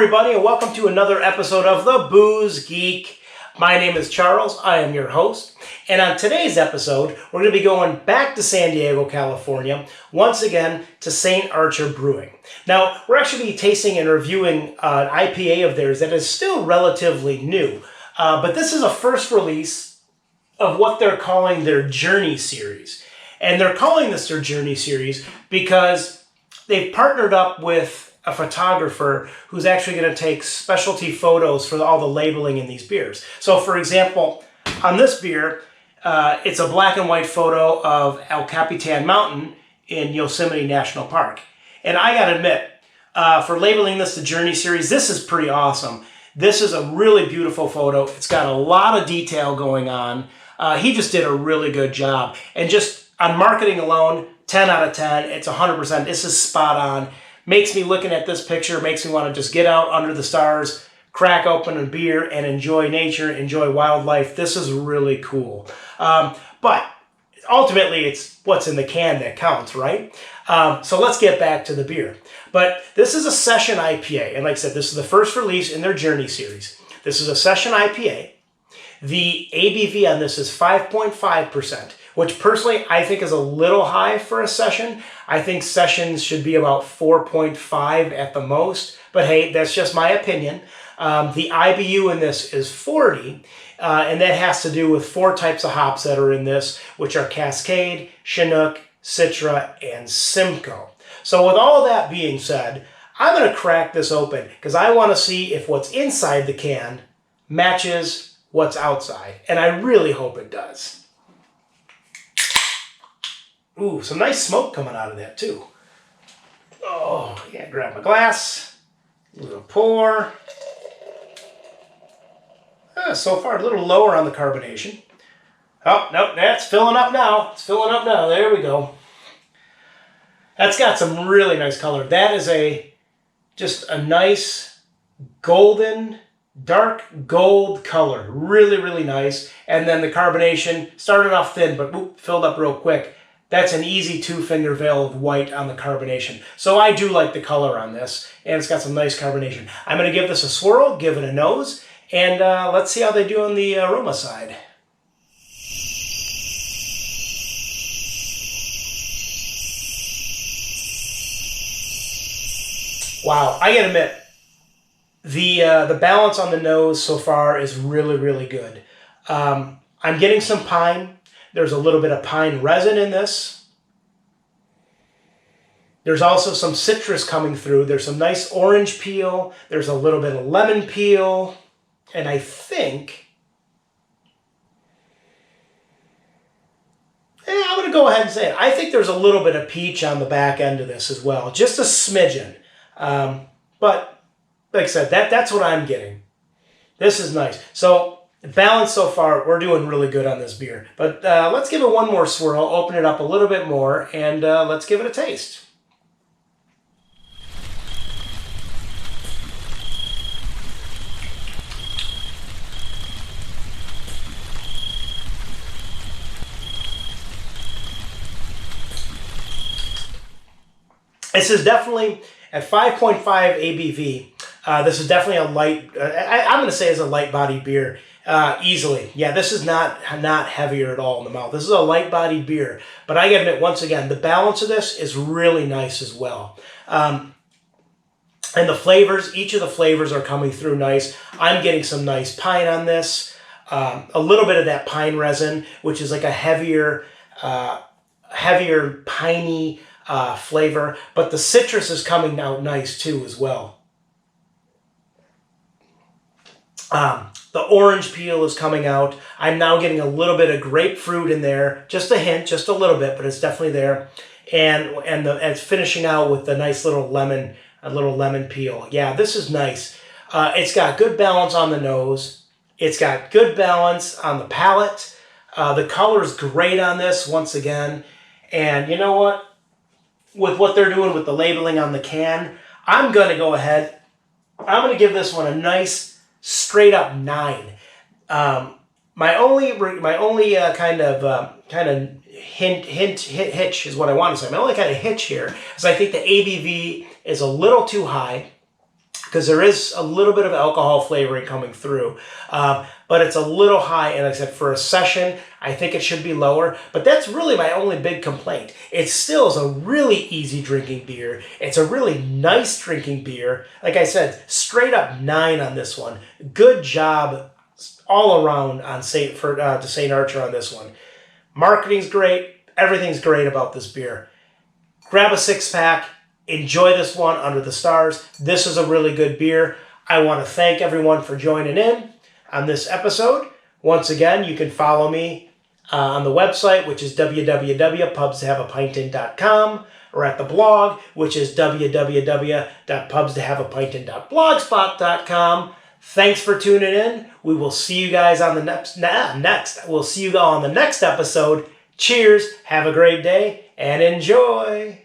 everybody, and welcome to another episode of the Booze Geek. My name is Charles. I am your host. And on today's episode, we're going to be going back to San Diego, California, once again to SAINT ARCHER Brewing. Now, we're actually tasting and reviewing an IPA of theirs that is still relatively new. But this is a first release of what they're calling their Journey series. And they're calling this their Journey series because they've partnered up with a photographer who's actually going to take specialty photos for all the labeling in these beers. So for example, on this beer, it's a black and white photo of El Capitan Mountain in Yosemite National Park. And I gotta admit, for labeling this the Journey series, this is pretty awesome. This is a really beautiful photo. It's got a lot of detail going on. He just did a really good job. And just on marketing alone, 10 out of 10, it's 100%. This is spot on. Makes me, looking at this picture, makes me want to just get out under the stars, crack open a beer, and enjoy nature, enjoy wildlife. This is really cool. But ultimately, it's what's in the can that counts, right? So let's get back to the beer. But this is a session IPA. And like I said, this is the first release in their Journey series. This is a session IPA. The ABV on this is 5.5%, which personally I think is a little high for a session. I think sessions should be about 4.5 at the most, but hey, that's just my opinion. The IBU in this is 40, and that has to do with 4 types of hops that are in this, which are Cascade, Chinook, Citra, and Simcoe. So with all that being said, I'm going to crack this open because I want to see if what's inside the can matches what's outside, and I really hope it does. Ooh, some nice smoke coming out of that too. Oh, yeah, grab my glass, a little pour. So far, a little lower on the carbonation. Oh, no, that's filling up now. It's filling up now. There we go. That's got some really nice color. That is just a nice golden, dark gold color. Really, really nice. And then the carbonation started off thin, but filled up real quick. That's an easy 2-finger veil of white on the carbonation. So I do like the color on this, and it's got some nice carbonation. I'm going to give this a swirl, give it a nose, and let's see how they do on the aroma side. Wow, I gotta admit, the balance on the nose so far is really, really good. I'm getting some pine. There's a little bit of pine resin in this. There's also some citrus coming through. There's some nice orange peel. There's a little bit of lemon peel. And I think, I'm going to go ahead and say it. I think there's a little bit of peach on the back end of this as well. Just a smidgen. But like I said, that's what I'm getting. This is nice. So balance so far, we're doing really good on this beer. But let's give it one more swirl, open it up a little bit more, and let's give it a taste. This is definitely, at 5.5 ABV, this is definitely a light, I'm going to say it's a light-bodied beer. Easily. Yeah, this is not heavier at all in the mouth. This is a light-bodied beer. But I gotta admit, once again, the balance of this is really nice as well. And the flavors, each of the flavors are coming through nice. I'm getting some nice pine on this. A little bit of that pine resin, which is like a heavier piney flavor. But the citrus is coming out nice too as well. The orange peel is coming out. I'm now getting a little bit of grapefruit in there. Just a hint, just a little bit, but it's definitely there. And it's finishing out with a nice little lemon peel. Yeah, this is nice. It's got good balance on the nose. It's got good balance on the palate. The color's great on this, once again. And you know what? With what they're doing with the labeling on the can, I'm going to go ahead. I'm going to give this one a nice straight up 9. My only kind of hitch is what I want to say. My only kind of hitch here is I think the ABV is a little too high because there is a little bit of alcohol flavoring coming through. But it's a little high, and like I said, for a session, I think it should be lower. But that's really my only big complaint. It still is a really easy drinking beer. It's a really nice drinking beer. Like I said, straight up 9 on this one. Good job all around on Saint Archer on this one. Marketing's great. Everything's great about this beer. Grab a 6-pack. Enjoy this one under the stars. This is a really good beer. I want to thank everyone for joining in on this episode. Once again, you can follow me on the website, which is www.pubstohaveapintin.com, or at the blog, which is www.pubstohaveapintin.blogspot.com. Thanks for tuning in. We will see you guys on the next episode. Cheers, have a great day, and enjoy.